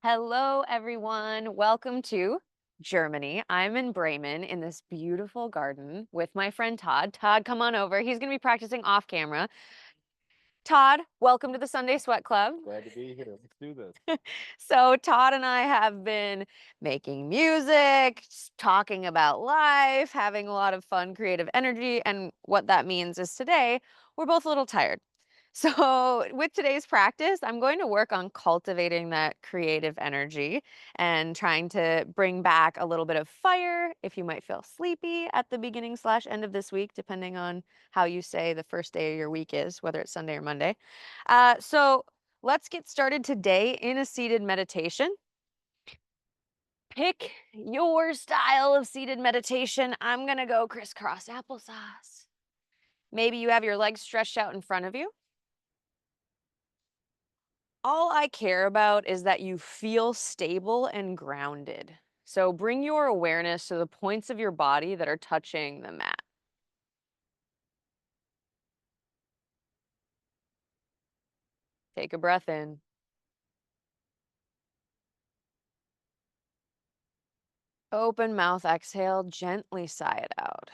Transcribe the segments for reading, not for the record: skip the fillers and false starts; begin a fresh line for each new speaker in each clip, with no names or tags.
Hello, everyone. Welcome to Germany. I'm in Bremen in this beautiful garden with my friend Todd. Todd, come on over. He's going to be practicing off camera. Todd, welcome to the Sunday Sweat Club.
Glad to be here. Let's do this.
So, Todd and I have been making music, talking about life, having a lot of fun, creative energy. And what that means is today we're both a little tired. So, with today's practice, I'm going to work on cultivating that creative energy and trying to bring back a little bit of fire if you might feel sleepy at the beginning slash end of this week, depending on how you say the first day of your week is, whether it's Sunday or Monday. So, let's get started today in a seated meditation. Pick your style of seated meditation. I'm going to go crisscross applesauce. Maybe you have your legs stretched out in front of you. All I care about is that you feel stable and grounded. So bring your awareness to the points of your body that are touching the mat. Take a breath in. Open mouth, exhale, gently sigh it out.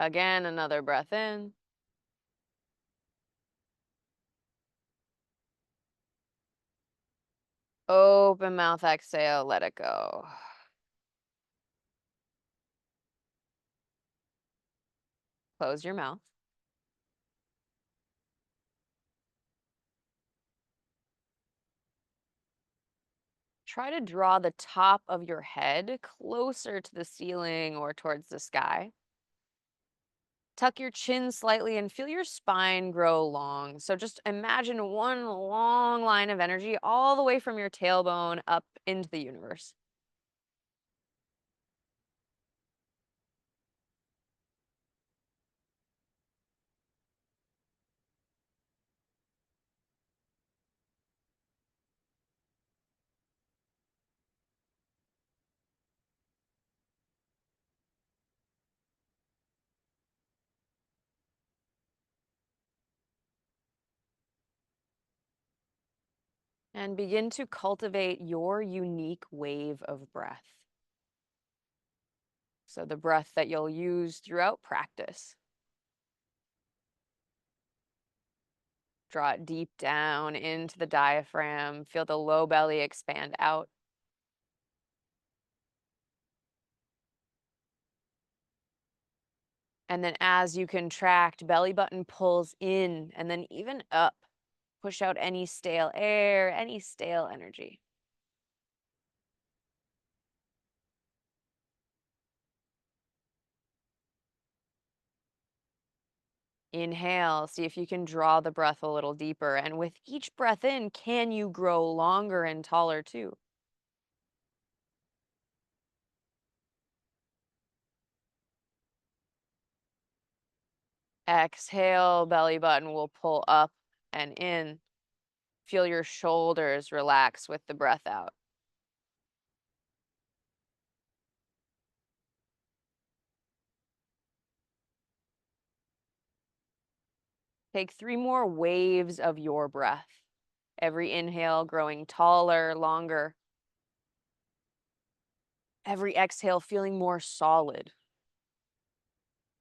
Again, another breath in. Open mouth, exhale, let it go. Close your mouth. Try to draw the top of your head closer to the ceiling or towards the sky. Tuck your chin slightly and feel your spine grow long. So just imagine one long line of energy all the way from your tailbone up into the universe. And begin to cultivate your unique wave of breath. So the breath that you'll use throughout practice. Draw it deep down into the diaphragm. Feel the low belly expand out. And then as you contract, belly button pulls in and then even up. Push out any stale air, any stale energy. Inhale, see if you can draw the breath a little deeper. And with each breath in, can you grow longer and taller too? Exhale, belly button will pull up and in. Feel your shoulders relax with the breath out. Take 3 more waves of your breath. Every inhale growing taller, longer. Every exhale feeling more solid,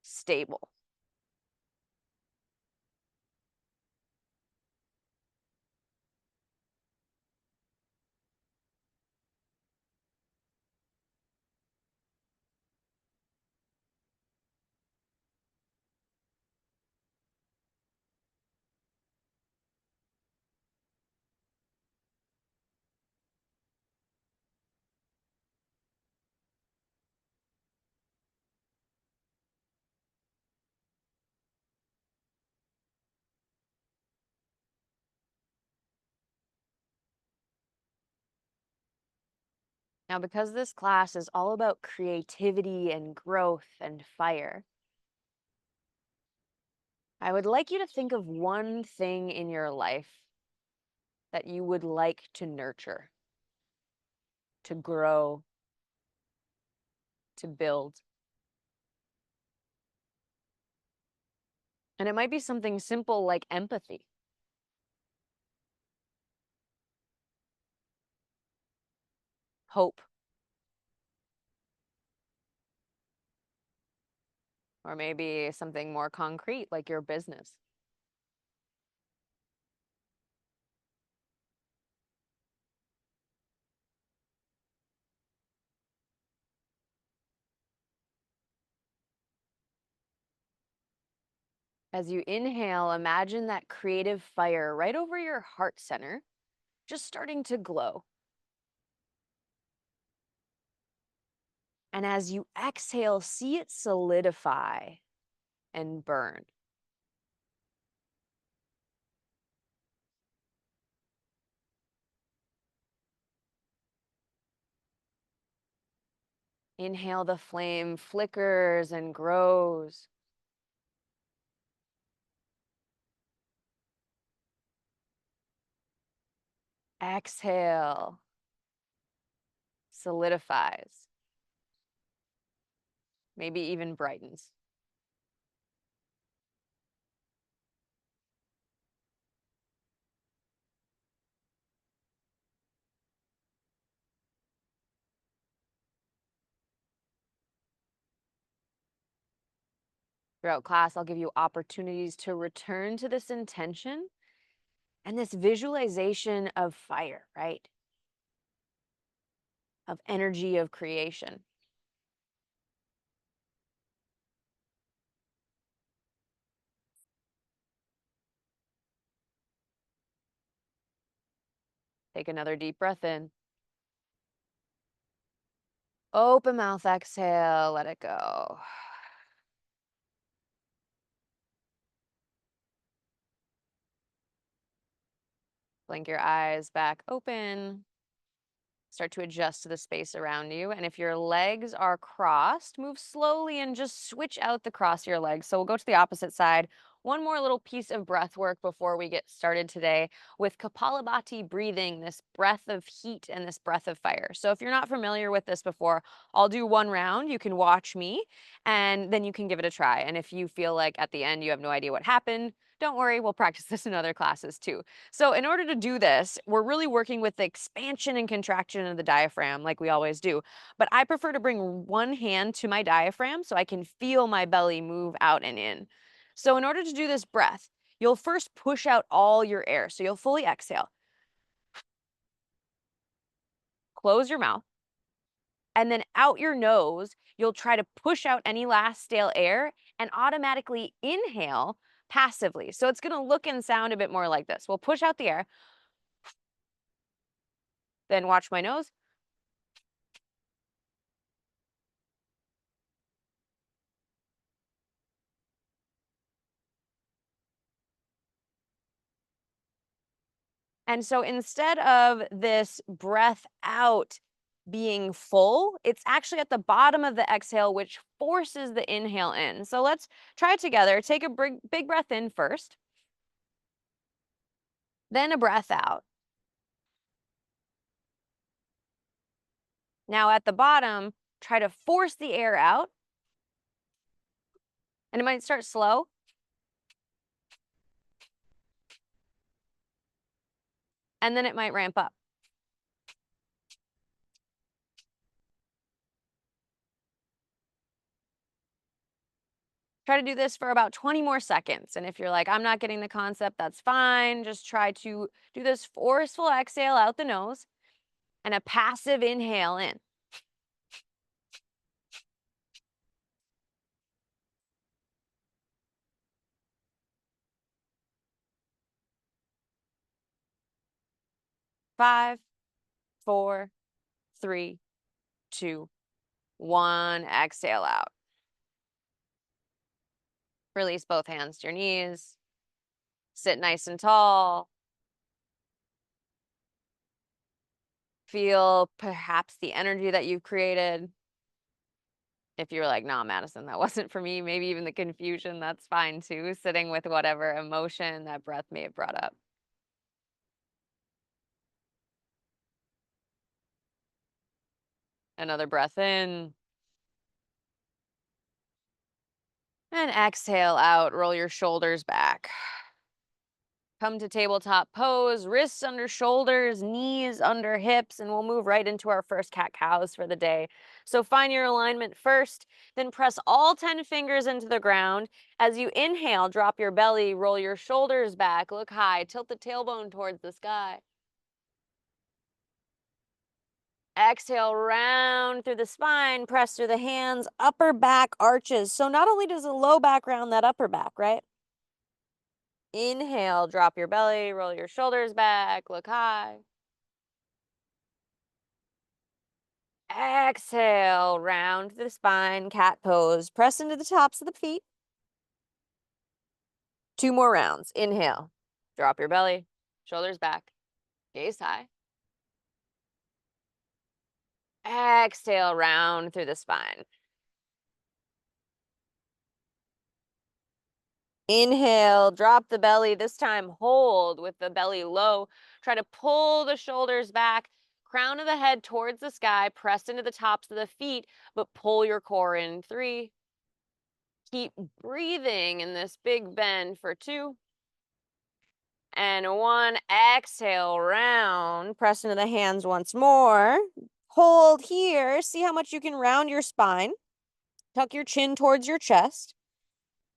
stable. Now, because this class is all about creativity and growth and fire, I would like you to think of one thing in your life that you would like to nurture, to grow, to build. And it might be something simple like empathy, hope, or maybe something more concrete like your business. As you inhale, imagine that creative fire right over your heart center, just starting to glow. And as you exhale, see it solidify and burn. Inhale, the flame flickers and grows. Exhale, solidifies, maybe even brightens. Throughout class, I'll give you opportunities to return to this intention and this visualization of fire, right? Of energy of creation. Take another deep breath in. Open mouth, exhale, let it go. Blink your eyes back open. Start to adjust to the space around you. And if your legs are crossed, move slowly and just switch out the cross of your legs. So we'll go to the opposite side. One more little piece of breath work before we get started today with Kapalabhati breathing, this breath of heat and this breath of fire. So if you're not familiar with this before, I'll do one round. You can watch me and then you can give it a try. And if you feel like at the end you have no idea what happened, don't worry, we'll practice this in other classes too. So in order to do this, we're really working with the expansion and contraction of the diaphragm like we always do. But I prefer to bring one hand to my diaphragm so I can feel my belly move out and in. So in order to do this breath, you'll first push out all your air. So you'll fully exhale. Close your mouth. And then out your nose, you'll try to push out any last stale air and automatically inhale passively. So it's going to look and sound a bit more like this. We'll push out the air, then watch my nose. And so instead of this breath out being full, it's actually at the bottom of the exhale, which forces the inhale in. So let's try it together. Take a big breath in first, then a breath out. Now at the bottom, try to force the air out, and it might start slow. And then it might ramp up. Try to do this for about 20 more seconds. And if you're like, I'm not getting the concept, that's fine. Just try to do this forceful exhale out the nose and a passive inhale in. 5, 4, 3, 2, 1. Exhale out. Release both hands to your knees. Sit nice and tall. Feel perhaps the energy that you've created. If you're like, nah, Madison, that wasn't for me, maybe even the confusion, that's fine too. Sitting with whatever emotion that breath may have brought up. Another breath in. And exhale out, roll your shoulders back. Come to tabletop pose, wrists under shoulders, knees under hips, and we'll move right into our first cat-cows for the day. So find your alignment first, then press all 10 fingers into the ground. As you inhale, drop your belly, roll your shoulders back, look high, tilt the tailbone towards the sky. Exhale, round through the spine, press through the hands, upper back arches. So not only does the low back round that upper back, right? Inhale, drop your belly, roll your shoulders back, look high. Exhale, round the spine, cat pose. Press into the tops of the feet. 2 more rounds. Inhale, drop your belly, shoulders back, gaze high. Exhale, round through the spine. Inhale, drop the belly. This time, hold with the belly low. Try to pull the shoulders back, crown of the head towards the sky, press into the tops of the feet, but pull your core in. 3. Keep breathing in this big bend for 2. And 1, exhale, round. Press into the hands once more. Hold here. See how much you can round your spine. Tuck your chin towards your chest.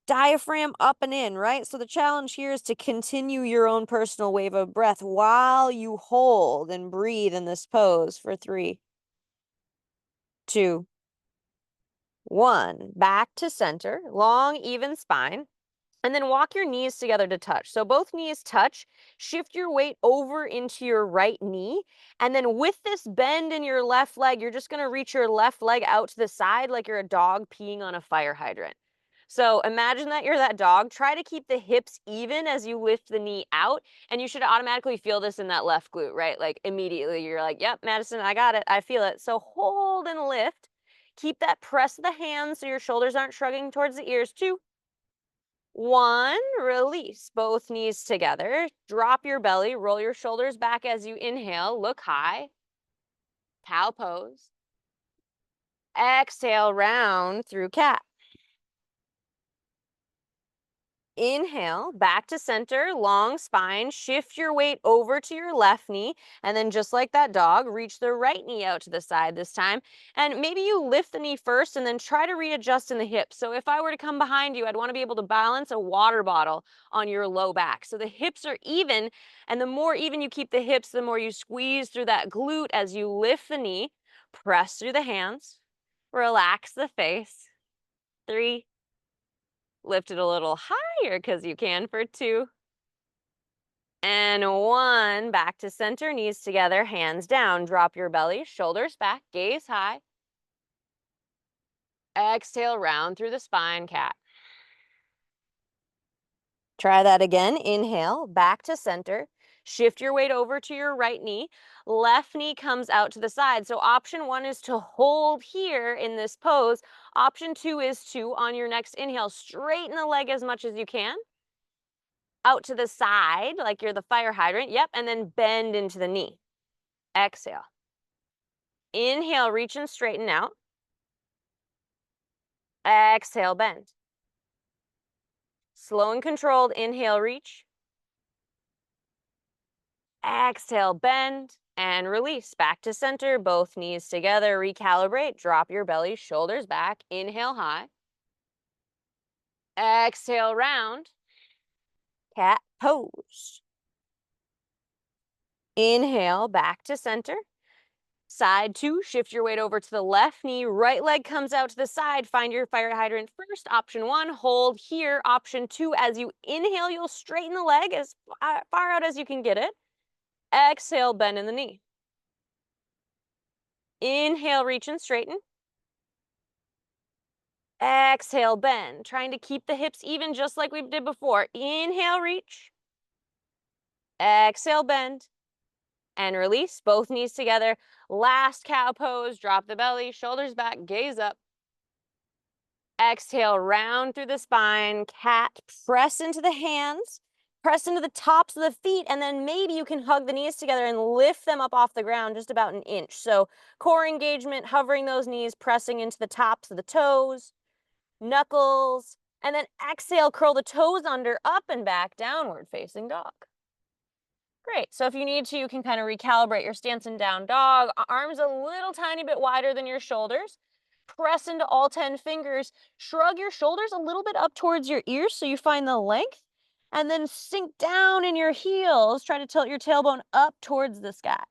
Diaphragm up and in, right? So the challenge here is to continue your own personal wave of breath while you hold and breathe in this pose for 3, 2, 1. Back to center. Long, even spine. And then walk your knees together to touch. So both knees touch. Shift your weight over into your right knee. And then with this bend in your left leg, you're just going to reach your left leg out to the side like you're a dog peeing on a fire hydrant. So imagine that you're that dog. Try to keep the hips even as you lift the knee out. And you should automatically feel this in that left glute, right? Like immediately you're like, yep, Madison, I got it. I feel it. So hold and lift. Keep that press of the hands so your shoulders aren't shrugging towards the ears. 2, 1, release both knees together. Drop your belly, roll your shoulders back as you inhale, look high, cow pose. Exhale, round through cat. Inhale, back to center, long spine. Shift your weight over to your left knee. And then just like that dog, reach the right knee out to the side this time. And maybe you lift the knee first and then try to readjust in the hips. So if I were to come behind you, I'd want to be able to balance a water bottle on your low back. So the hips are even. And the more even you keep the hips, the more you squeeze through that glute as you lift the knee. Press through the hands. Relax the face. 3, lift it a little higher because you can for 2. And 1, back to center, knees together, hands down. Drop your belly, shoulders back, gaze high. Exhale, round through the spine, cat. Try that again. Inhale, back to center. Shift your weight over to your right knee. Left knee comes out to the side. So option 1 is to hold here in this pose. Option 2 is to, on your next inhale, straighten the leg as much as you can. Out to the side, like you're the fire hydrant. Yep, and then bend into the knee. Exhale. Inhale, reach and straighten out. Exhale, bend. Slow and controlled, inhale, reach. Exhale, bend, and release. Back to center, both knees together, recalibrate, drop your belly, shoulders back, inhale high. Exhale, round. Cat pose. Inhale, back to center. Side 2, shift your weight over to the left knee, right leg comes out to the side, find your fire hydrant first. Option 1, hold here. Option 2, as you inhale, you'll straighten the leg as far out as you can get it. Exhale, bend in the knee. Inhale, reach and straighten. Exhale, bend. Trying to keep the hips even just like we did before. Inhale, reach. Exhale, bend. And release, both knees together. Last cow pose, drop the belly, shoulders back, gaze up. Exhale, round through the spine, cat, press into the hands, press into the tops of the feet, and then maybe you can hug the knees together and lift them up off the ground just about an inch. So core engagement, hovering those knees, pressing into the tops of the toes, knuckles, And then exhale, curl the toes under, up and back, downward facing dog. Great. So if you need to, you can kind of recalibrate your stance in down dog. Arms a little tiny bit wider than your shoulders. Press into all 10 fingers. Shrug your shoulders a little bit up towards your ears so you find the length. And then sink down in your heels. Try to tilt your tailbone up towards the sky.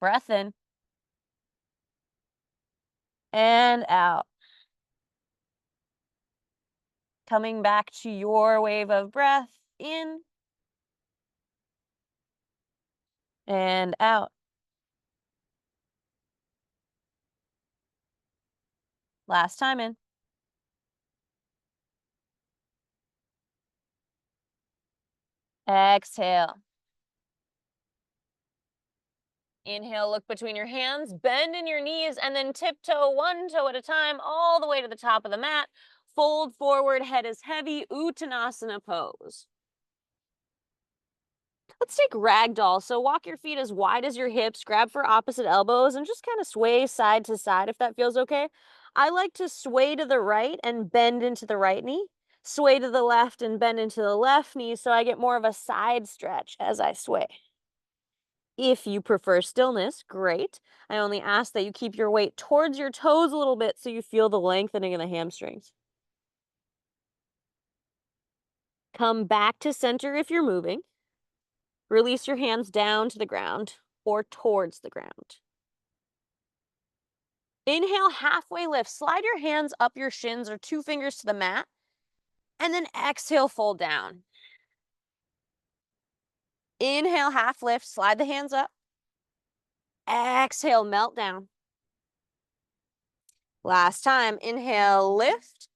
Breath in. And out. Coming back to your wave of breath. In. And out. Last time in. Exhale. Inhale, look between your hands, bend in your knees, and then tiptoe one toe at a time all the way to the top of the mat. Fold forward, head is heavy, Uttanasana pose. Let's take ragdoll. So walk your feet as wide as your hips, grab for opposite elbows, and just kind of sway side to side if that feels okay. I like to sway to the right and bend into the right knee, sway to the left and bend into the left knee so I get more of a side stretch as I sway. If you prefer stillness, great. I only ask that you keep your weight towards your toes a little bit so you feel the lengthening in the hamstrings. Come back to center if you're moving. Release your hands down to the ground or towards the ground. Inhale, halfway lift. Slide your hands up your shins or 2 fingers to the mat. And then exhale, fold down. Inhale, half lift. Slide the hands up. Exhale, melt down. Last time, inhale, lift.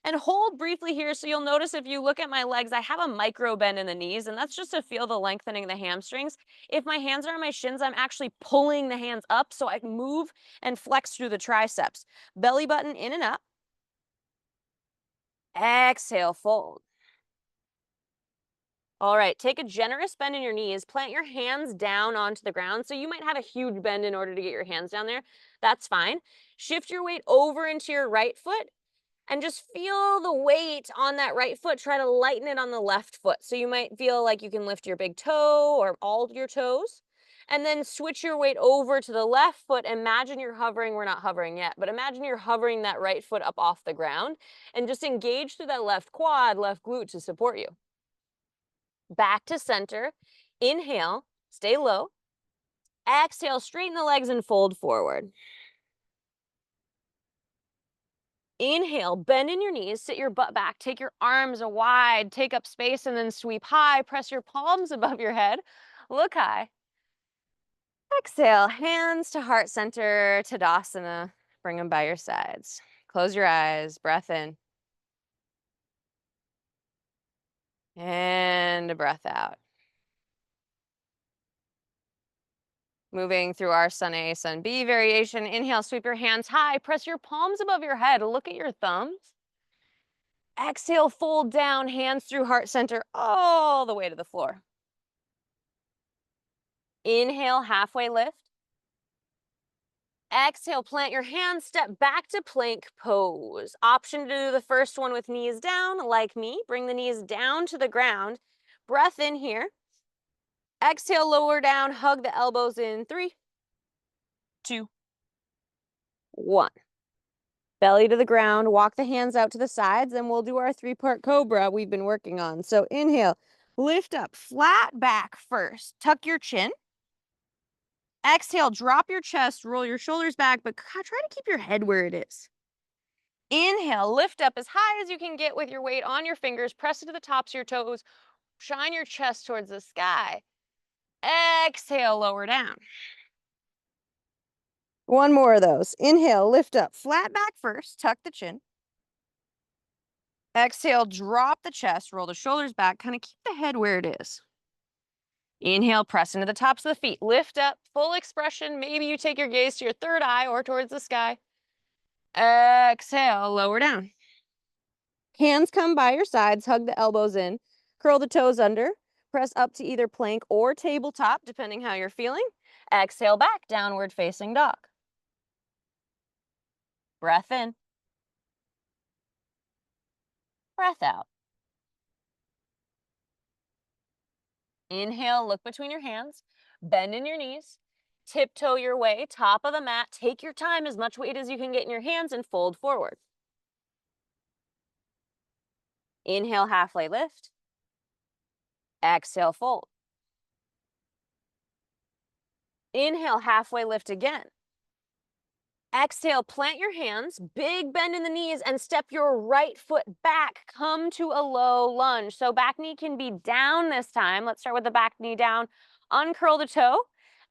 And hold briefly here. So you'll notice if you look at my legs, I have a micro bend in the knees, and that's just to feel the lengthening of the hamstrings. If my hands are on my shins, I'm actually pulling the hands up so I can move and flex through the triceps. Belly button in and up. Exhale, fold. All right, take a generous bend in your knees. Plant your hands down onto the ground. So you might have a huge bend in order to get your hands down there. That's fine. Shift your weight over into your right foot. And just feel the weight on that right foot. Try to lighten it on the left foot. So you might feel like you can lift your big toe or all your toes. And then switch your weight over to the left foot. Imagine you're hovering. We're not hovering yet, but imagine you're hovering that right foot up off the ground. And just engage through that left quad, left glute to support you. Back to center. Inhale. Stay low. Exhale. Straighten the legs and fold forward. Inhale, bend in your knees, sit your butt back, take your arms wide, take up space, and then sweep high. Press your palms above your head. Look high. Exhale, hands to heart center, Tadasana. Bring them by your sides. Close your eyes, breath in. And a breath out. Moving through our Sun A, Sun B variation. Inhale, sweep your hands high, press your palms above your head. Look at your thumbs. Exhale, fold down, hands through heart center all the way to the floor. Inhale, halfway lift. Exhale, plant your hands, step back to plank pose. Option to do the first one with knees down, like me. Bring the knees down to the ground. Breath in here. Exhale, lower down, hug the elbows in 3, 2, 1. Belly to the ground, walk the hands out to the sides, and we'll do our 3-part cobra we've been working on. So inhale, lift up, flat back first. Tuck your chin. Exhale, drop your chest, roll your shoulders back, but try to keep your head where it is. Inhale, lift up as high as you can get with your weight on your fingers. Press it to the tops of your toes. Shine your chest towards the sky. Exhale, lower down. One more of those. Inhale, lift up, flat back first, tuck the chin. Exhale, drop the chest, roll the shoulders back, kind of keep the head where it is. Inhale, press into the tops of the feet. Lift up, full expression. Maybe you take your gaze to your third eye or towards the sky. Exhale, lower down. Hands come by your sides, hug the elbows in, curl the toes under, press up to either plank or tabletop, depending how you're feeling. Exhale back, downward facing dog. Breath in. Breath out. Inhale, look between your hands, bend in your knees, tiptoe your way, top of the mat. Take your time, as much weight as you can get in your hands, and fold forward. Inhale, halfway lift. Exhale, fold. Inhale, halfway lift again. Exhale, plant your hands, big bend in the knees, and step your right foot back. Come to a low lunge. So back knee can be down this time. Let's start with the back knee down. Uncurl the toe,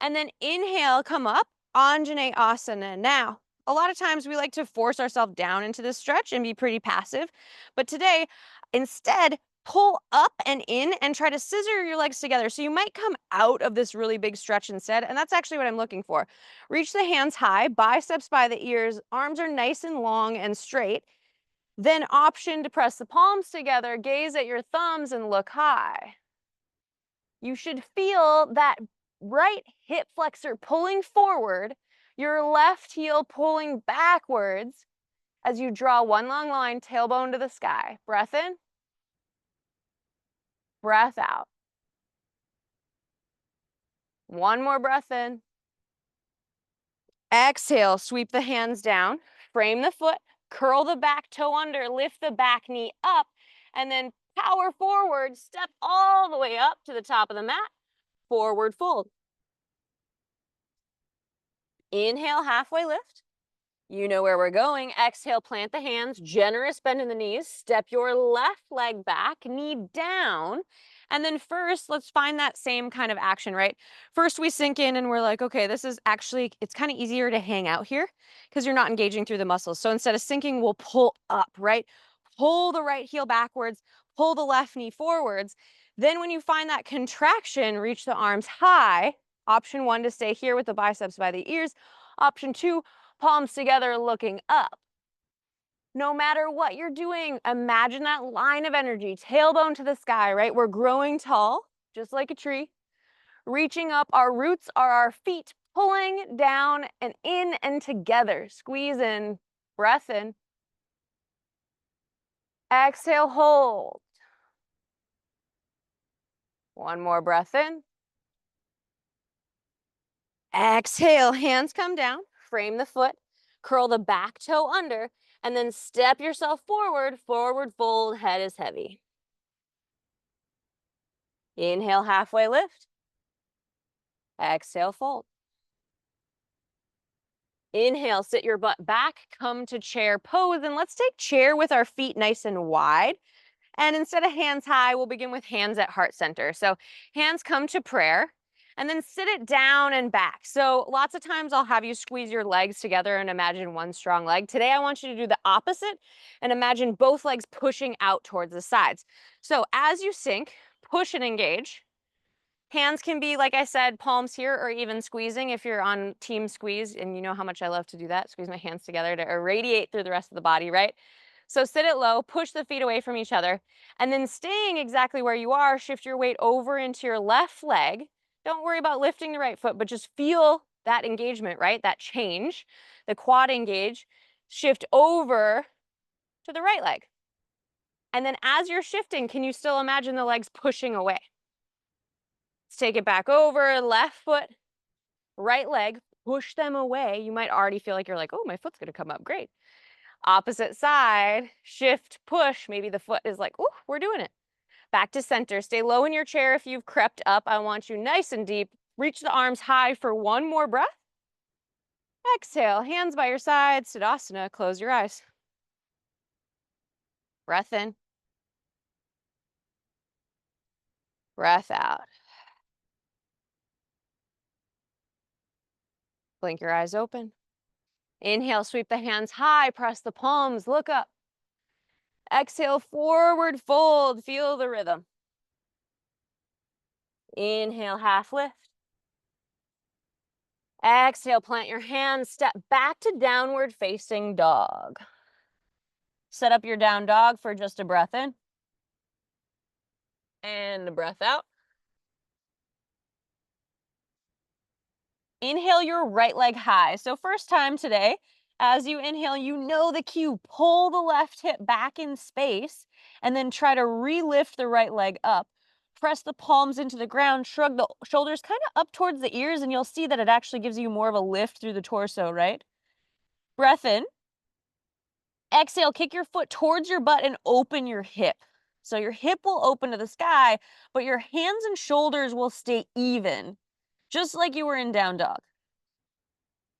and then inhale, come up, Anjane Asana. Now, a lot of times we like to force ourselves down into this stretch and be pretty passive. But today, instead, pull up and in and try to scissor your legs together. So you might come out of this really big stretch instead. And that's actually what I'm looking for. Reach the hands high, biceps by the ears, arms are nice and long and straight. Then option to press the palms together, gaze at your thumbs and look high. You should feel that right hip flexor pulling forward, your left heel pulling backwards as you draw one long line, tailbone to the sky. Breath in, breath out. One more breath in. Exhale, sweep the hands down, frame the foot, curl the back toe under, lift the back knee up, and then power forward, step all the way up to the top of the mat, forward fold. Inhale, halfway lift. You know where we're going. Exhale, plant the hands, generous bend in the knees, step your left leg back, knee down. And then first, let's find that same kind of action, right? First, we sink in and we're like, okay, this is actually, it's kind of easier to hang out here because you're not engaging through the muscles. So instead of sinking, we'll pull up, right? Pull the right heel backwards, pull the left knee forwards. Then when you find that contraction, reach the arms high. Option one, to stay here with the biceps by the ears. Option two, palms together looking up. No matter what you're doing, imagine that line of energy, tailbone to the sky, right? We're growing tall, just like a tree. Reaching up, our roots are our feet pulling down and in and together. Squeeze in, breath in. Exhale, hold. One more breath in. Exhale, hands come down, frame the foot, curl the back toe under, and then step yourself forward, forward fold, head is heavy. Inhale, halfway lift. Exhale, fold. Inhale, sit your butt back, come to chair pose, and let's take chair with our feet nice and wide. And instead of hands high, we'll begin with hands at heart center. So hands come to prayer, and then sit it down and back. So lots of times I'll have you squeeze your legs together and imagine one strong leg. Today I want you to do the opposite and imagine both legs pushing out towards the sides. So as you sink, push and engage. Hands can be, like I said, palms here or even squeezing if you're on team squeeze, and you know how much I love to do that, squeeze my hands together to irradiate through the rest of the body, right? So sit it low, push the feet away from each other, and then staying exactly where you are, shift your weight over into your left leg. Don't worry about lifting the right foot, but just feel that engagement, right? That change, the quad engage, shift over to the right leg. And then as you're shifting, can you still imagine the legs pushing away? Let's take it back over, left foot, right leg, push them away. You might already feel like you're like, oh, my foot's gonna come up, great. Opposite side, shift, push. Maybe the foot is like, oh, we're doing it. Back to center, stay low in your chair if you've crept up. I want you nice and deep. Reach the arms high for one more breath. Exhale, hands by your side, Tadasana, close your eyes. Breath in. Breath out. Blink your eyes open. Inhale, sweep the hands high, press the palms, look up. Exhale, forward fold, feel the rhythm. Inhale, half lift. Exhale, plant your hands, step back to downward facing dog. Set up your down dog for just a breath in. And a breath out. Inhale your right leg high. So first time today, as you inhale, you know the cue. Pull the left hip back in space and then try to re-lift the right leg up. Press the palms into the ground, shrug the shoulders kind of up towards the ears, and you'll see that it actually gives you more of a lift through the torso, right? Breath in. Exhale, kick your foot towards your butt and open your hip. So your hip will open to the sky, but your hands and shoulders will stay even, just like you were in down dog.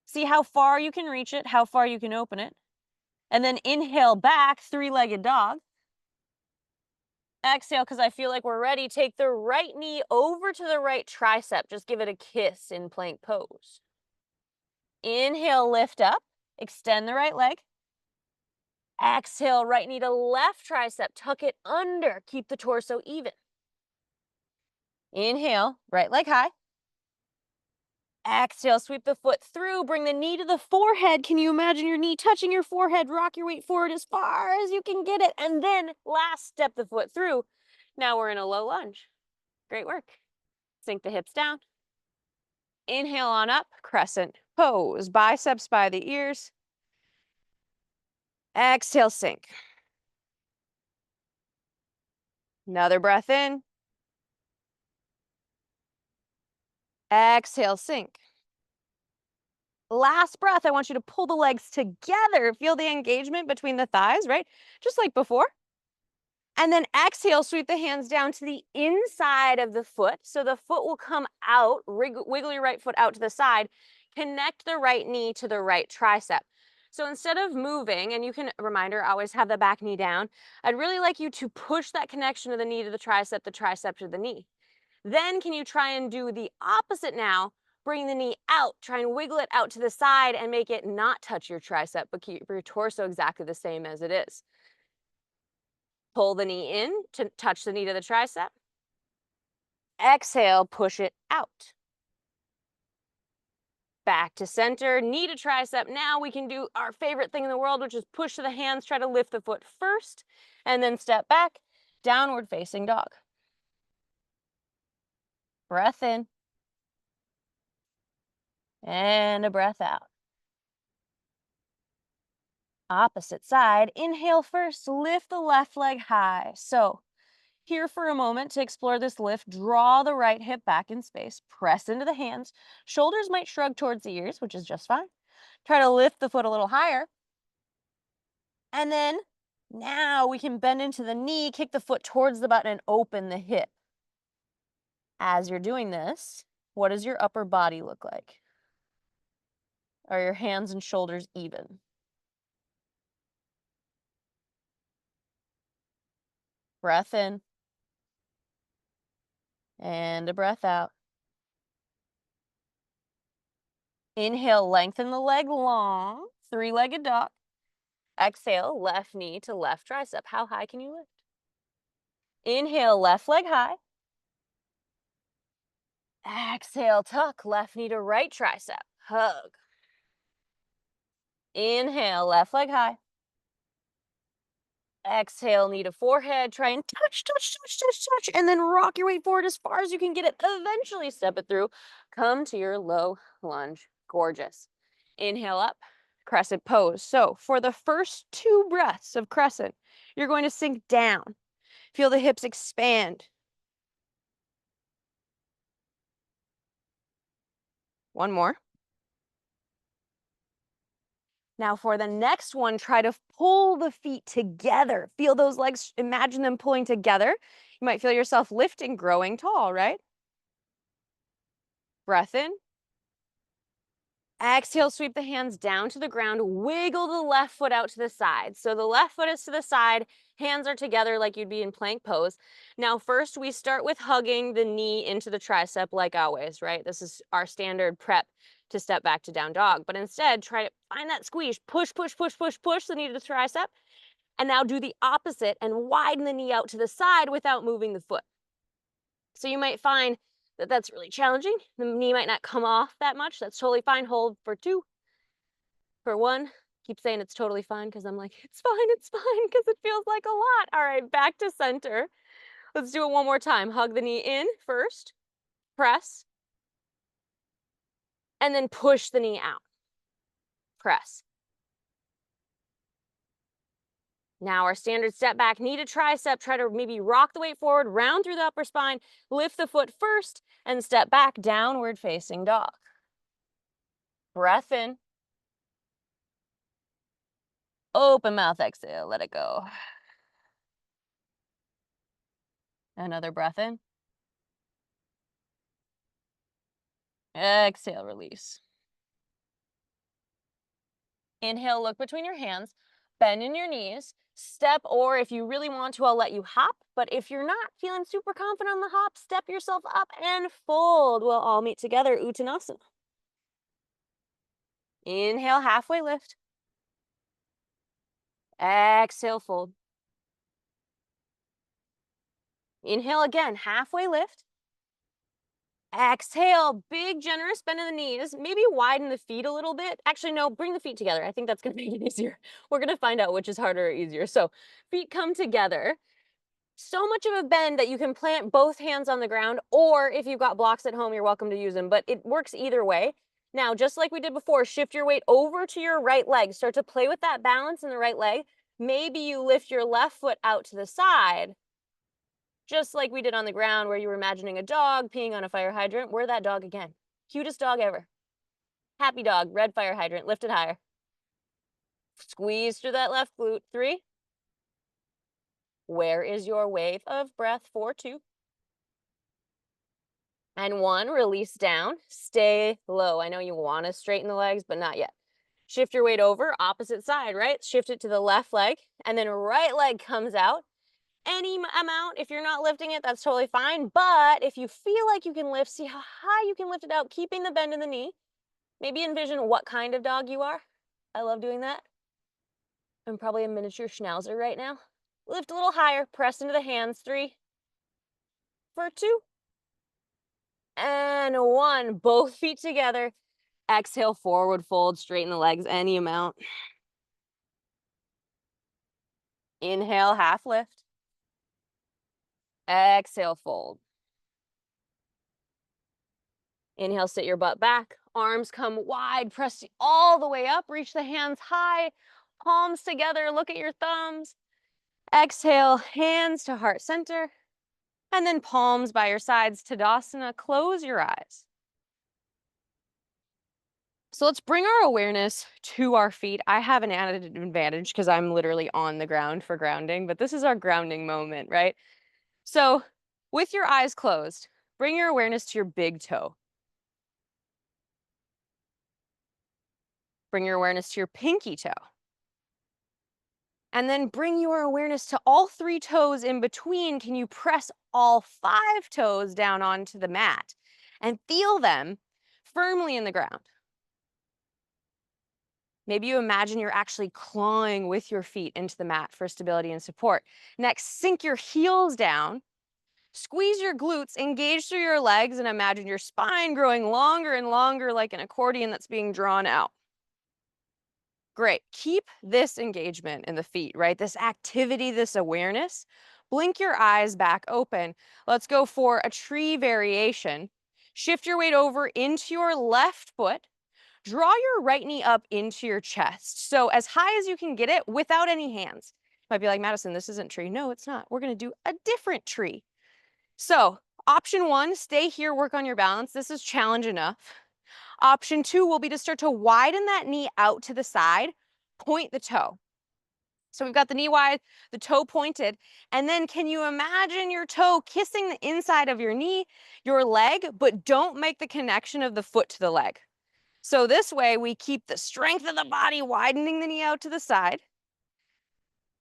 See how far you can reach it, how far you can open it. And then inhale back, three-legged dog. Exhale, because I feel like we're ready. Take the right knee over to the right tricep. Just give it a kiss in plank pose. Inhale, lift up. Extend the right leg. Exhale, right knee to left tricep. Tuck it under. Keep the torso even. Inhale, right leg high. Exhale, sweep the foot through. Bring the knee to the forehead. Can you imagine your knee touching your forehead? Rock your weight forward as far as you can get it. And then last, step the foot through. Now we're in a low lunge. Great work. Sink the hips down. Inhale on up, crescent pose. Biceps by the ears. Exhale, sink. Another breath in. Exhale, sink. Last breath, I want you to pull the legs together. Feel the engagement between the thighs, right? Just like before. And then exhale, sweep the hands down to the inside of the foot. So the foot will come out, wiggle your right foot out to the side, connect the right knee to the right tricep. So instead of moving, and you can, reminder, always have the back knee down, I'd really like you to push that connection of the knee to the tricep to the knee. Then can you try and do the opposite now? Bring the knee out, try and wiggle it out to the side and make it not touch your tricep, but keep your torso exactly the same as it is. Pull the knee in to touch the knee to the tricep. Exhale, push it out. Back to center, knee to tricep. Now we can do our favorite thing in the world, which is push to the hands, try to lift the foot first, and then step back, downward facing dog. Breath in. And a breath out. Opposite side, inhale first, lift the left leg high. So here for a moment to explore this lift, draw the right hip back in space, press into the hands. Shoulders might shrug towards the ears, which is just fine. Try to lift the foot a little higher. And then now we can bend into the knee, kick the foot towards the butt and open the hip. As you're doing this, what does your upper body look like? Are your hands and shoulders even? Breath in. And a breath out. Inhale, lengthen the leg long, three-legged dog. Exhale, left knee to left tricep. How high can you lift? Inhale, left leg high. Exhale, tuck, left knee to right tricep. Hug. Inhale, left leg high. Exhale, knee to forehead. Try and touch, touch, touch, touch, touch, and then rock your weight forward as far as you can get it. Eventually step it through. Come to your low lunge. Gorgeous. Inhale up, crescent pose. So for the first 2 breaths of crescent, you're going to sink down. Feel the hips expand. One more. Now for the next one, try to pull the feet together. Feel those legs, imagine them pulling together. You might feel yourself lifting, growing tall, right? Breath in. Exhale, sweep the hands down to the ground. Wiggle the left foot out to the side. So the left foot is to the side, hands are together like you'd be in plank pose. Now first we start with hugging the knee into the tricep like always, right? This is our standard prep to step back to down dog. But instead, try to find that squeeze. Push, push, push, push, push the knee to the tricep. And now do the opposite and widen the knee out to the side without moving the foot. So you might find that that's really challenging. The knee might not come off that much. That's totally fine. Hold for 2, for 1. Keep saying it's totally fine because I'm like, it's fine because it feels like a lot. All right, back to center. Let's do it one more time. Hug the knee in first, press, and then push the knee out. Press.
Now our standard step back, knee to tricep, try to maybe rock the weight forward, round through the upper spine, lift the foot first, and step back, downward facing dog. Breath in. Open mouth exhale, let it go. Another breath in. Exhale, release. Inhale, look between your hands, bend in your knees, step, or if you really want to, I'll let you hop. But if you're not feeling super confident on the hop, step yourself up and fold. We'll all meet together, Uttanasana. Inhale, halfway lift. Exhale, fold. Inhale again, halfway lift. Exhale, big generous bend in the knees. Maybe widen the feet a little bit. Actually, no, bring the feet together. I think that's gonna make it easier. We're gonna find out which is harder or easier. So feet come together. So much of a bend that you can plant both hands on the ground, or if you've got blocks at home, you're welcome to use them, but it works either way. Now, just like we did before, shift your weight over to your right leg. Start to play with that balance in the right leg. Maybe you lift your left foot out to the side, just like we did on the ground where you were imagining a dog peeing on a fire hydrant. We're that dog again. Cutest dog ever. Happy dog, red fire hydrant, lift it higher. Squeeze through that left glute. 3. Where is your wave of breath? 4, 2. And 1, release down, stay low. I know you want to straighten the legs, but not yet. Shift your weight over, opposite side, right? Shift it to the left leg, and then right leg comes out. Any amount, if you're not lifting it, that's totally fine. But if you feel like you can lift, see how high you can lift it out, keeping the bend in the knee. Maybe envision what kind of dog you are. I love doing that. I'm probably a miniature schnauzer right now. Lift a little higher, press into the hands. 3, for 2, and 1. Both feet together. Exhale, forward fold, straighten the legs any amount. Inhale, half lift. Exhale, fold. Inhale, sit your butt back. Arms come wide, press all the way up. Reach the hands high, palms together. Look at your thumbs. Exhale, hands to heart center. And then palms by your sides, Tadasana. Close your eyes. So let's bring our awareness to our feet. I have an added advantage because I'm literally on the ground for grounding, but this is our grounding moment, right? So with your eyes closed, bring your awareness to your big toe. Bring your awareness to your pinky toe. And then bring your awareness to all 3 toes in between. Can you press all 5 toes down onto the mat and feel them firmly in the ground? Maybe you imagine you're actually clawing with your feet into the mat for stability and support. Next, sink your heels down, squeeze your glutes, engage through your legs, and imagine your spine growing longer and longer like an accordion that's being drawn out. Great. Keep this engagement in the feet, right? This activity, this awareness. Blink your eyes back open. Let's go for a tree variation. Shift your weight over into your left foot. Draw your right knee up into your chest. So as high as you can get it without any hands. Might be like, Madison, this isn't tree. No, it's not. We're going to do a different tree. So option 1, stay here, work on your balance. This is challenge enough. Option 2 will be to start to widen that knee out to the side, point the toe. So we've got the knee wide, the toe pointed, and then can you imagine your toe kissing the inside of your knee, your leg, but don't make the connection of the foot to the leg. So this way we keep the strength of the body widening the knee out to the side,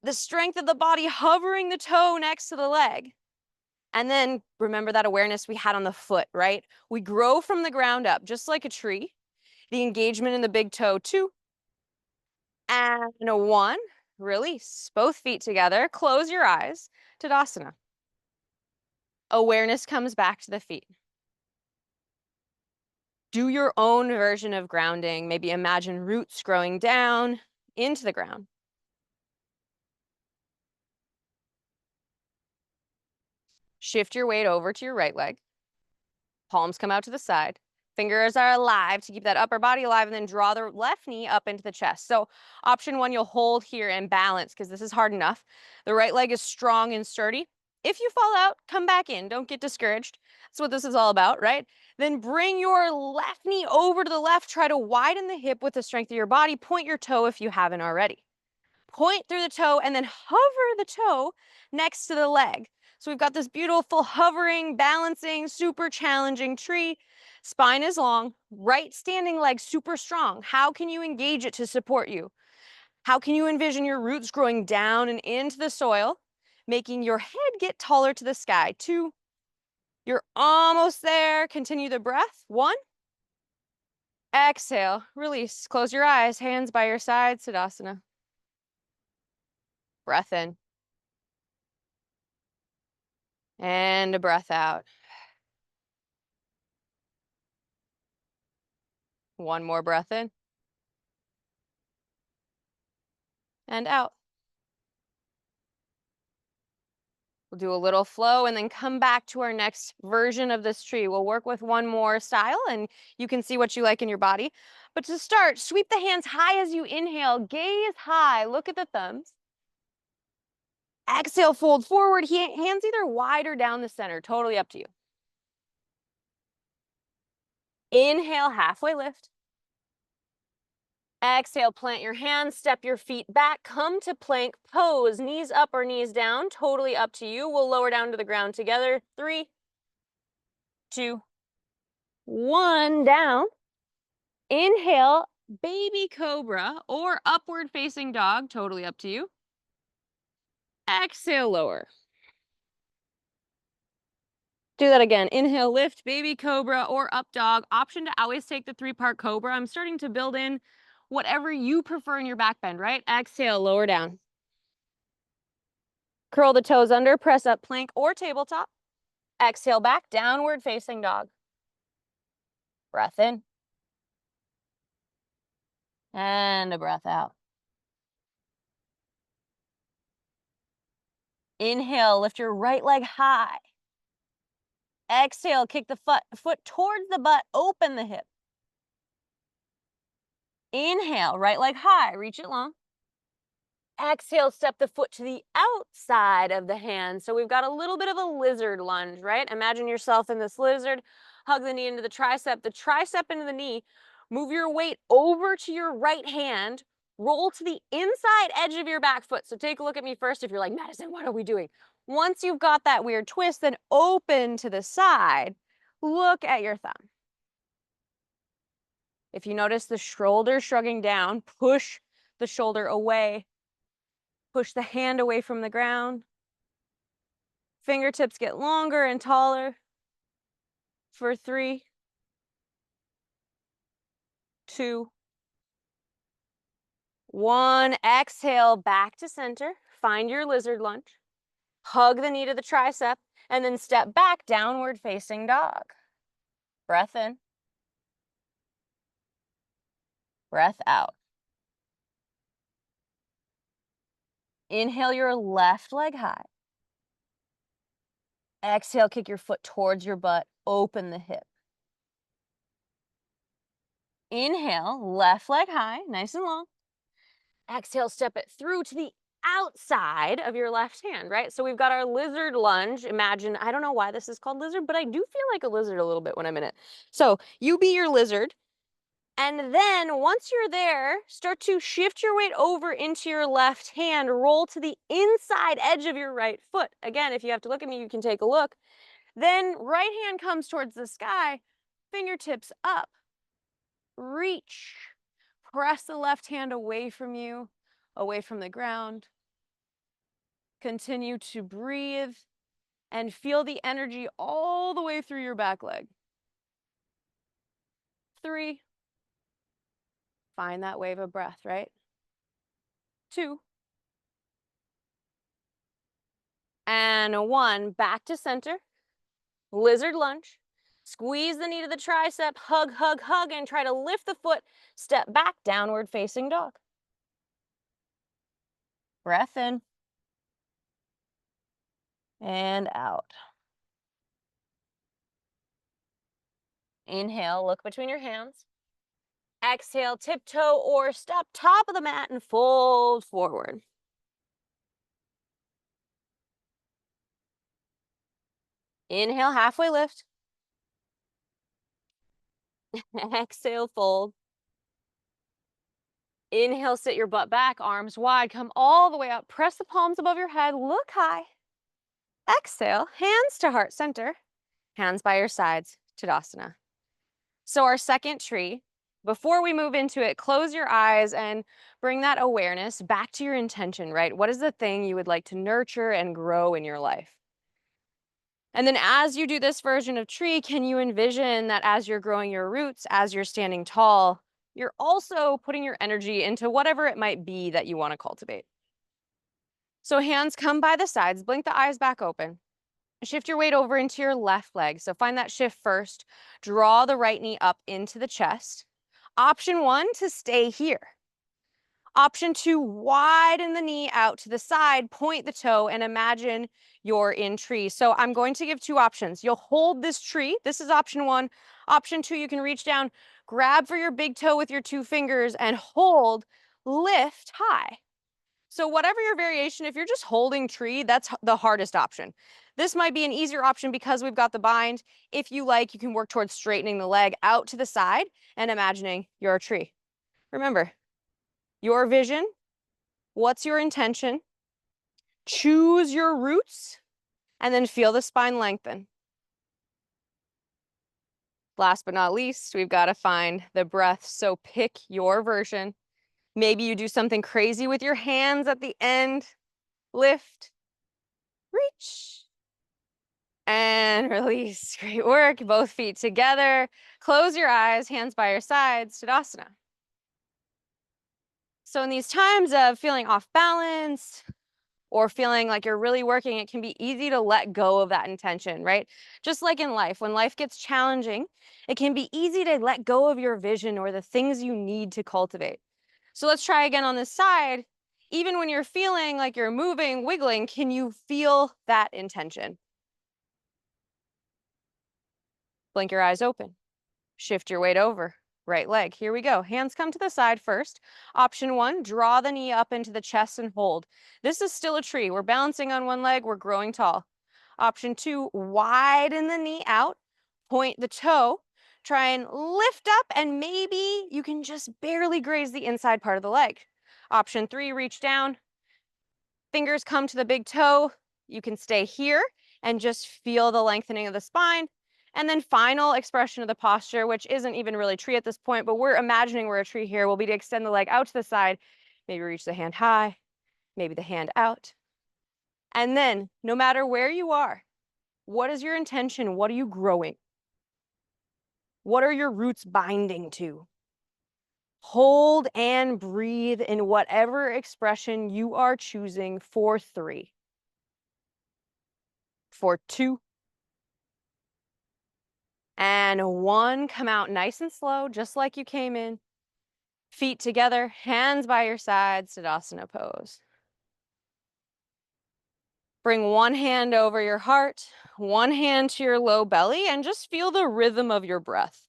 the strength of the body hovering the toe next to the leg. And then remember that awareness we had on the foot, right? We grow from the ground up, just like a tree. The engagement in the big toe, 2, and a 1. Release. Both feet together. Close your eyes. Tadasana. Awareness comes back to the feet. Do your own version of grounding. Maybe imagine roots growing down into the ground. Shift your weight over to your right leg. Palms come out to the side. Fingers are alive to keep that upper body alive, and then draw the left knee up into the chest. So option one, you'll hold here and balance because this is hard enough. The right leg is strong and sturdy. If you fall out, come back in. Don't get discouraged. That's what this is all about, right? Then bring your left knee over to the left. Try to widen the hip with the strength of your body. Point your toe if you haven't already. Point through the toe and then hover the toe next to the leg. So we've got this beautiful hovering, balancing, super challenging tree. Spine is long, right standing leg super strong. How can you engage it to support you? How can you envision your roots growing down and into the soil, making your head get taller to the sky? 2, you're almost there. Continue the breath. 1, exhale, release. Close your eyes, hands by your side, Tadasana. Breath in. And a breath out. One more breath in. And out. We'll do a little flow and then come back to our next version of this tree. We'll work with one more style and you can see what you like in your body. But to start, sweep the hands high as you inhale, gaze high, look at the thumbs. Exhale, fold forward, hands either wide or down the center, totally up to you. Inhale, halfway lift. Exhale, plant your hands, step your feet back, come to plank pose, knees up or knees down, totally up to you. We'll lower down to the ground together. 3, 2, 1, down. Inhale, baby cobra or upward facing dog, totally up to you. Exhale, lower. Do that again. Inhale, lift, baby cobra or up dog. Option to always take the 3-part cobra. I'm starting to build in whatever you prefer in your back bend, right? Exhale, lower down. Curl the toes under, press up plank or tabletop. Exhale back, downward facing dog. Breath in. And a breath out. Inhale, lift your right leg high. Exhale, kick the foot towards the butt, open the hip. Inhale, right leg high, reach it long. Exhale, step the foot to the outside of the hand. So we've got a little bit of a lizard lunge, right? Imagine yourself in this lizard. Hug the knee into the tricep into the knee. Move your weight over to your right hand. Roll to the inside edge of your back foot. So take a look at me first if you're like, Madison, what are we doing? Once you've got that weird twist, then open to the side. Look at your thumb. If you notice the shoulder shrugging down, push the shoulder away. Push the hand away from the ground. Fingertips get longer and taller. For 3, 2, 1. Exhale, back to center. Find your lizard lunge. Hug the knee to the tricep, and then step back, downward facing dog. Breath in. Breath out. Inhale your left leg high. Exhale, kick your foot towards your butt, open the hip. Inhale, left leg high, nice and long. Exhale, step it through to the outside of your left hand, right? So we've got our lizard lunge. Imagine, I don't know why this is called lizard, but I do feel like a lizard a little bit when I'm in it. So you be your lizard. And then once you're there, start to shift your weight over into your left hand, roll to the inside edge of your right foot. Again, if you have to look at me, you can take a look. Then right hand comes towards the sky, fingertips up, reach. Press the left hand away from you, away from the ground. Continue to breathe and feel the energy all the way through your back leg. 3, find that wave of breath, right? 2, and 1, back to center. Lizard lunge. Squeeze the knee to the tricep, hug, hug, hug, and try to lift the foot. Step back, downward facing dog. Breath in. And out. Inhale, look between your hands. Exhale, tiptoe or step top of the mat and fold forward. Inhale, halfway lift. Exhale, fold. Inhale, sit your butt back, arms wide, come all the way up. Press the palms above your head, look high. Exhale, hands to heart center, hands by your sides, Tadasana. So our second tree, before we move into it, close your eyes and bring that awareness back to your intention, right? What is the thing you would like to nurture and grow in your life? And then as you do this version of tree, can you envision that as you're growing your roots, as you're standing tall, you're also putting your energy into whatever it might be that you want to cultivate. So hands come by the sides, blink the eyes back open. Shift your weight over into your left leg. So find that shift first. Draw the right knee up into the chest. Option 1, to stay here. Option 2, widen the knee out to the side, point the toe, and imagine you're in tree. So I'm going to give 2 options. You'll hold this tree. This is option 1. Option 2, you can reach down, grab for your big toe with your 2 fingers and hold, lift high. So whatever your variation, if you're just holding tree, that's the hardest option. This might be an easier option because we've got the bind. If you like, you can work towards straightening the leg out to the side and imagining you're a tree. Remember, your vision, what's your intention? Choose your roots and then feel the spine lengthen. Last but not least, we've got to find the breath. So pick your version. Maybe you do something crazy with your hands at the end. Lift, reach, and release. Great work. Both feet together. Close your eyes, hands by your sides, Tadasana. So in these times of feeling off balance or feeling like you're really working, it can be easy to let go of that intention, right? Just like in life, when life gets challenging, it can be easy to let go of your vision or the things you need to cultivate. So let's try again on this side. Even when you're feeling like you're moving, wiggling, can you feel that intention? Blink your eyes open. Shift your weight over. Right leg. Here we go. Hands come to the side first. Option 1, draw the knee up into the chest and hold. This is still a tree. We're balancing on one leg. We're growing tall. Option 2, widen the knee out. Point the toe. Try and lift up, and maybe you can just barely graze the inside part of the leg. Option 3, reach down. Fingers come to the big toe. You can stay here and just feel the lengthening of the spine. And then final expression of the posture, which isn't even really tree at this point, but we're imagining we're a tree here, will be to extend the leg out to the side, maybe reach the hand high, maybe the hand out. And then no matter where you are, what is your intention? What are you growing? What are your roots binding to? Hold and breathe in whatever expression you are choosing for 3, for 2, and 1. Come out nice and slow, just like you came in. Feet together, hands by your sides, Tadasana pose. Bring one hand over your heart, one hand to your low belly, and just feel the rhythm of your breath.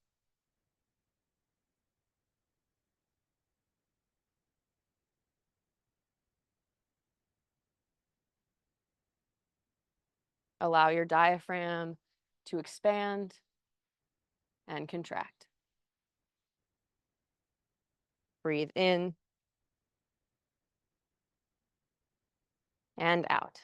Allow your diaphragm to expand and contract. Breathe in and out.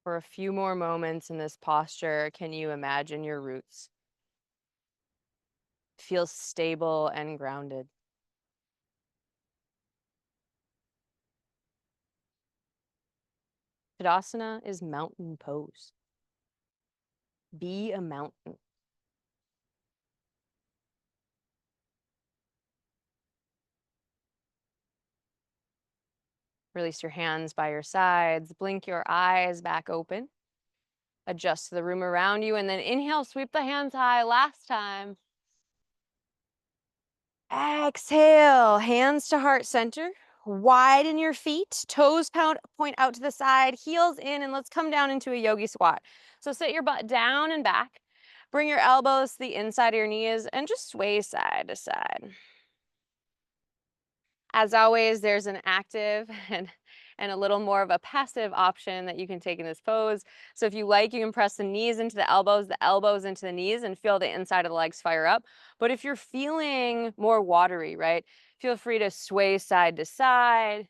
For a few more moments in this posture, can you imagine your roots? Feel stable and grounded. Tadasana is mountain pose. Be a mountain. Release your hands by your sides. Blink your eyes back open. Adjust to the room around you, and then inhale, sweep the hands high. Last time. Exhale, hands to heart center. Widen your feet, toes point out to the side, heels in, and let's come down into a yogi squat. So sit your butt down and back. Bring your elbows to the inside of your knees and just sway side to side. As always, there's an active and a little more of a passive option that you can take in this pose. So if you like, you can press the knees into the elbows into the knees, and feel the inside of the legs fire up. But if you're feeling more watery, right, feel free to sway side to side,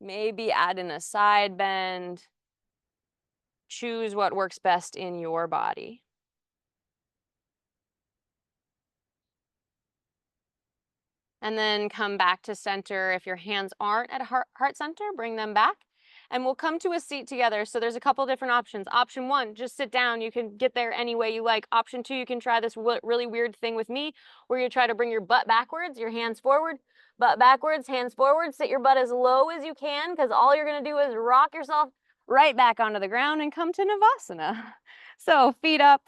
maybe add in a side bend. Choose what works best in your body. And then come back to center. If your hands aren't at heart center, bring them back. And we'll come to a seat together. So there's a couple different options. Option one, just sit down. You can get there any way you like. Option two, you can try this really weird thing with me where you try to bring your butt backwards, your hands forward, butt backwards, hands forward. Sit your butt as low as you can, because all you're going to do is rock yourself right back onto the ground and come to Navasana. So feet up.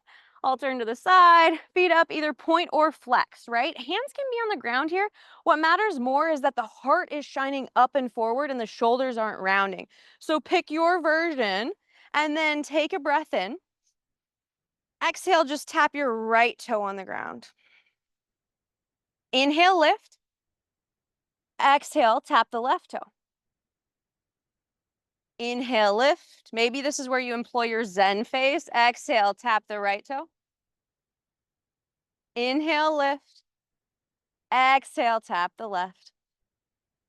I'll turn to the side, feet up, either point or flex, right? Hands can be on the ground here. What matters more is that the heart is shining up and forward and the shoulders aren't rounding. So pick your version and then take a breath in. Exhale, just tap your right toe on the ground. Inhale, lift. Exhale, tap the left toe. Inhale, lift. Maybe this is where you employ your Zen face. Exhale, tap the right toe. Inhale, lift. Exhale, tap the left.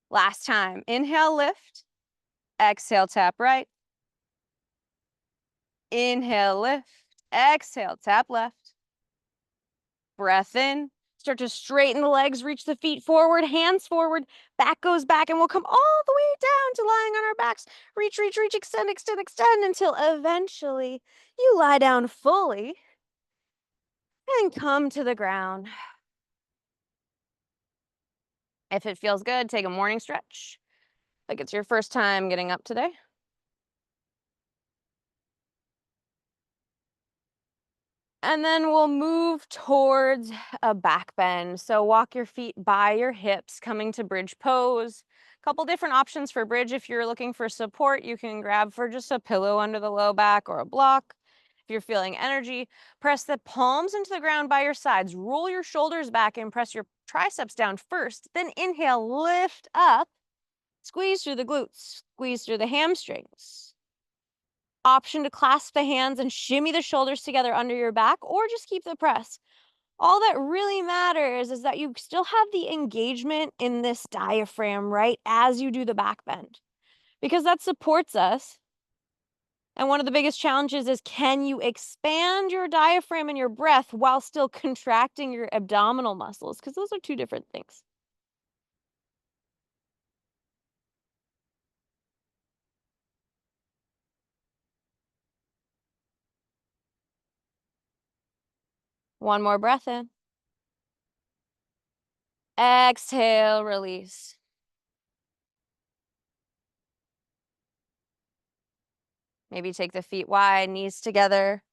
Last time. Inhale, lift. Exhale, tap right. Inhale, lift. Exhale, tap left. Breath in. Start to straighten the legs, reach the feet forward, hands forward, back goes back, and we'll come all the way down to lying on our backs. Reach, reach, reach, extend, extend, extend until eventually you lie down fully and come to the ground. If it feels good, take a morning stretch. Like it's your first time getting up today. And then we'll move towards a back bend. So walk your feet by your hips, coming to bridge pose. Couple different options for bridge. If you're looking for support, you can grab for just a pillow under the low back or a block. If you're feeling energy, press the palms into the ground by your sides. Roll your shoulders back and press your triceps down first. Then inhale, lift up, squeeze through the glutes, squeeze through the hamstrings. Option to clasp the hands and shimmy the shoulders together under your back, or just keep the press. All that really matters is that you still have the engagement in this diaphragm, right, as you do the back bend, because that supports us. And one of the biggest challenges is, can you expand your diaphragm and your breath while still contracting your abdominal muscles? Because those are two different things. One more breath in. Exhale, release. Maybe take the feet wide, knees together.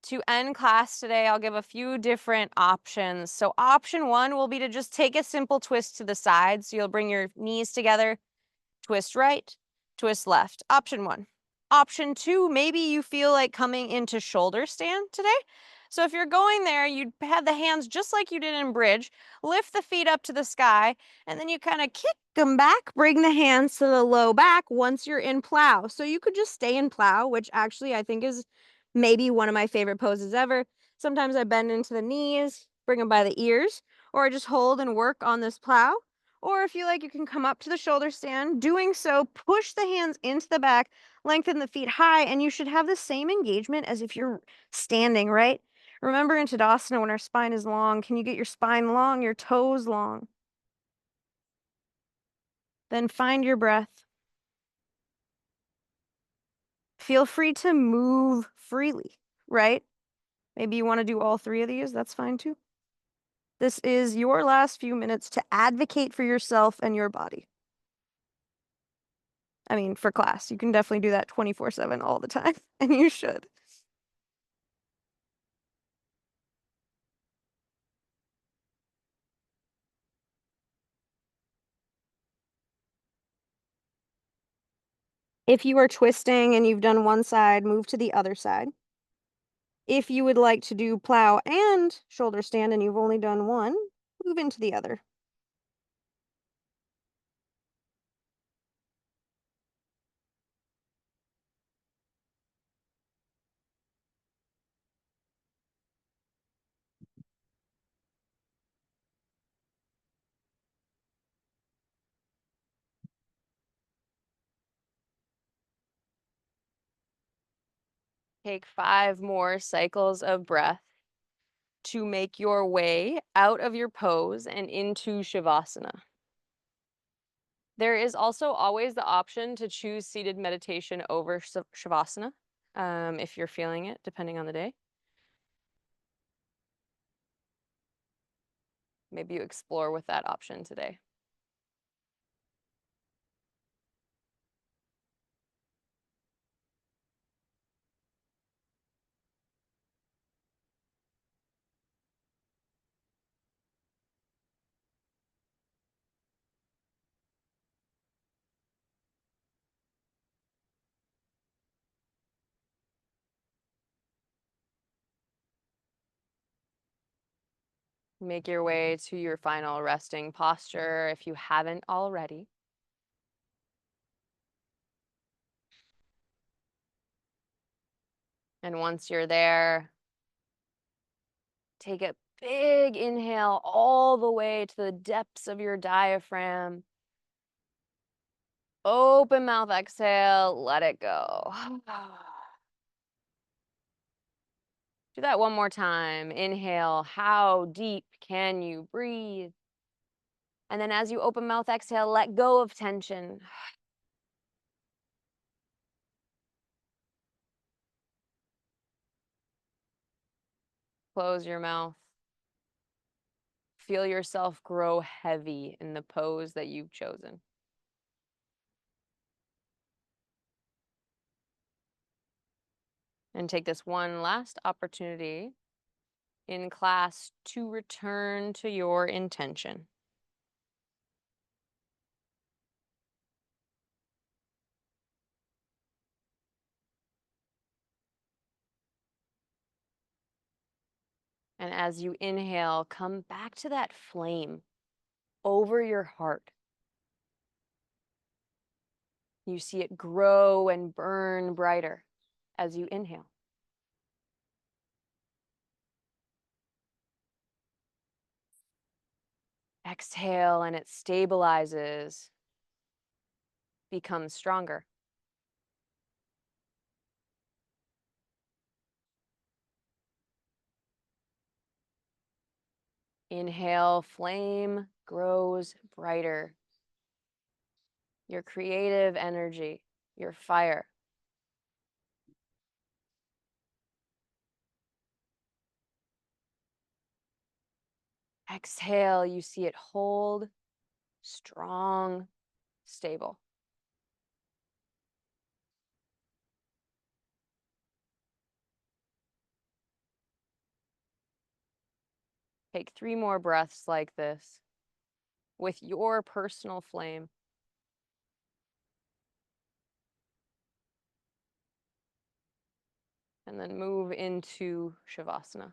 To end class today, I'll give a few different options. So option one will be to just take a simple twist to the side. So you'll bring your knees together, twist right, twist left. Option one. Option two, maybe you feel like coming into shoulder stand today. So if you're going there, you'd have the hands just like you did in bridge, lift the feet up to the sky, and then you kind of kick them back, bring the hands to the low back once you're in plow. So you could just stay in plow, which actually I think is maybe one of my favorite poses ever. Sometimes I bend into the knees, bring them by the ears, or I just hold and work on this plow. Or if you like, you can come up to the shoulder stand. Doing so, push the hands into the back, lengthen the feet high, and you should have the same engagement as if you're standing, right? Remember in Tadasana, when our spine is long, can you get your spine long, your toes long? Then find your breath. Feel free to move freely, right? Maybe you want to do all three of these. That's fine too. This is your last few minutes to advocate for yourself and your body. I mean, for class, you can definitely do that 24/7 all the time, and you should. If you are twisting and you've done one side, move to the other side. If you would like to do plow and shoulder stand and you've only done one, move into the other. Take 5 more cycles of breath to make your way out of your pose and into Shavasana. There is also always the option to choose seated meditation over Shavasana, if you're feeling it, depending on the day. Maybe you explore with that option today. Make your way to your final resting posture if you haven't already. And once you're there, take a big inhale all the way to the depths of your diaphragm. Open mouth exhale, let it go. Do that one more time. Inhale, how deep can you breathe? And then as you open mouth exhale, let go of tension. Close your mouth. Feel yourself grow heavy in the pose that you've chosen. And take this one last opportunity in class to return to your intention. And as you inhale, come back to that flame over your heart. You see it grow and burn brighter as you inhale. Exhale and it stabilizes, becomes stronger. Inhale, flame grows brighter. Your creative energy, your fire. Exhale, you see it hold, strong, stable. Take 3 more breaths like this with your personal flame. And then move into Shavasana.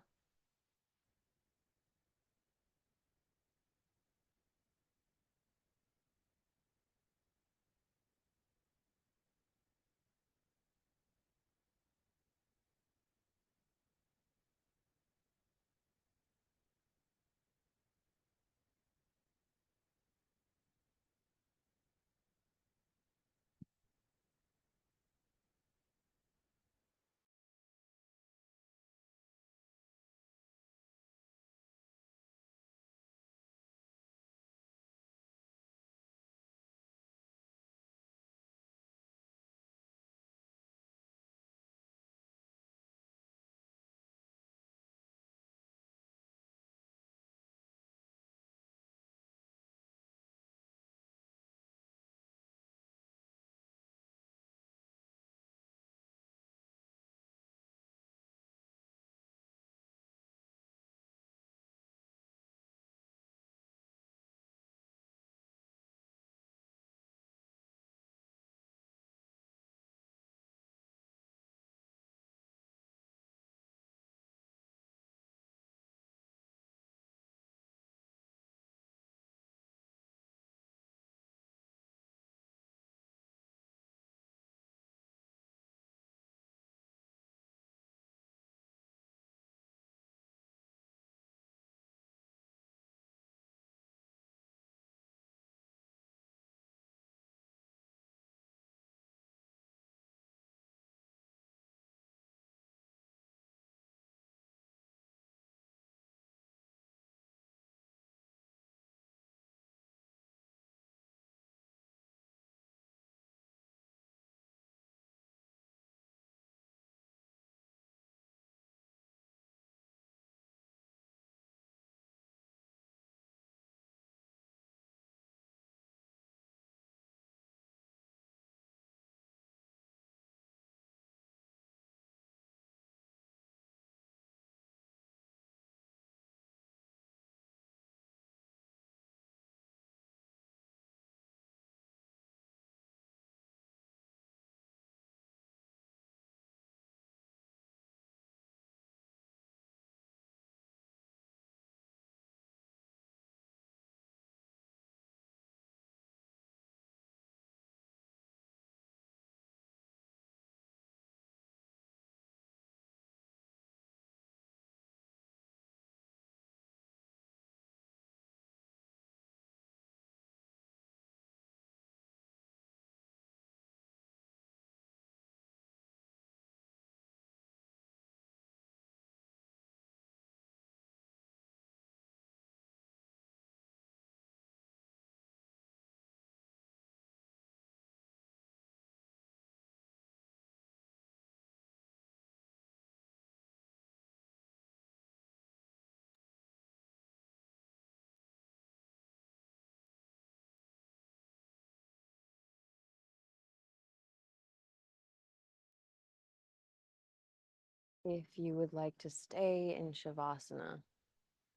If you would like to stay in Shavasana,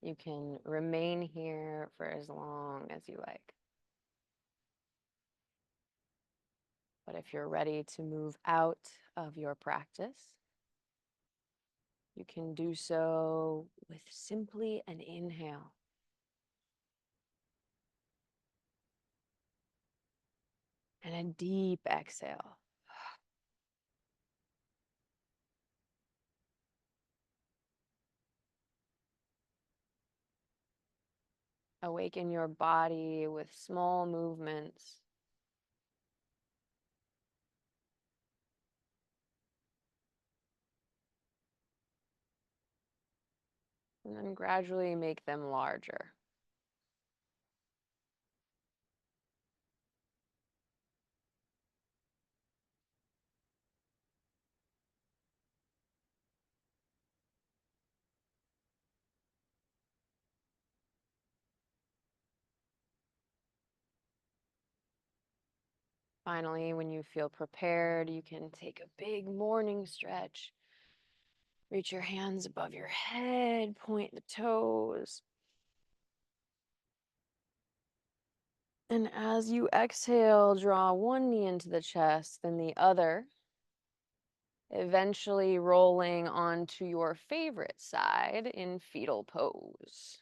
you can remain here for as long as you like. But if you're ready to move out of your practice, you can do so with simply an inhale. And a deep exhale. Awaken your body with small movements. And then gradually make them larger. Finally, when you feel prepared, you can take a big morning stretch. Reach your hands above your head, point the toes. And as you exhale, draw one knee into the chest, then the other, eventually rolling onto your favorite side in fetal pose.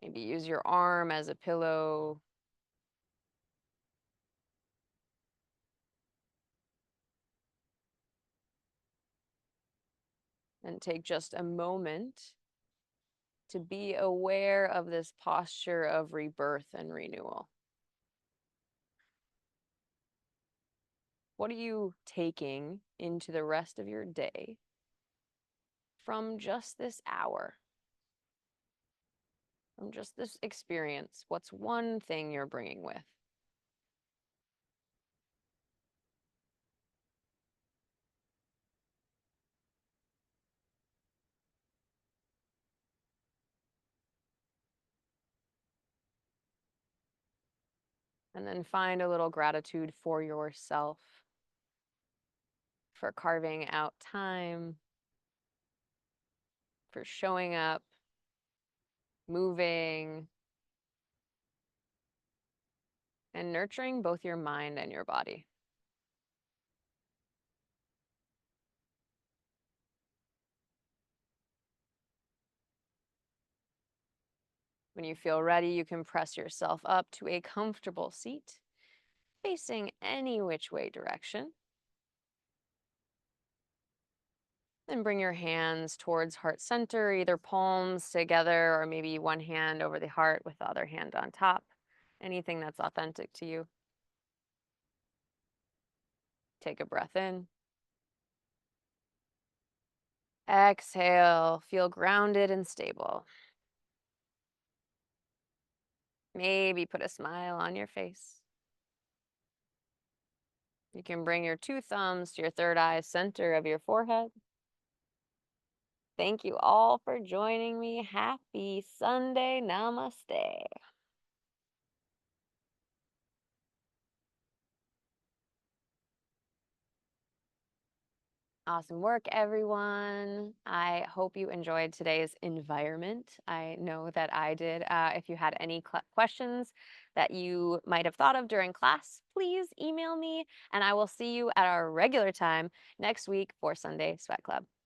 Maybe use your arm as a pillow. And take just a moment to be aware of this posture of rebirth and renewal. What are you taking into the rest of your day from just this hour? From just this experience? What's one thing you're bringing with? And then find a little gratitude for yourself, for carving out time, for showing up, moving, and nurturing both your mind and your body. When you feel ready, you can press yourself up to a comfortable seat, facing any which way direction. Then bring your hands towards heart center, either palms together or maybe one hand over the heart with the other hand on top. Anything that's authentic to you. Take a breath in. Exhale, feel grounded and stable. Maybe put a smile on your face. You can bring your two thumbs to your third eye center of your forehead. Thank you all for joining me. Happy Sunday. Namaste. Awesome work, everyone. I hope you enjoyed today's environment. I know that I did. If you had any questions that you might have thought of during class, please email me, and I will see you at our regular time next week for Sunday Sweat Club.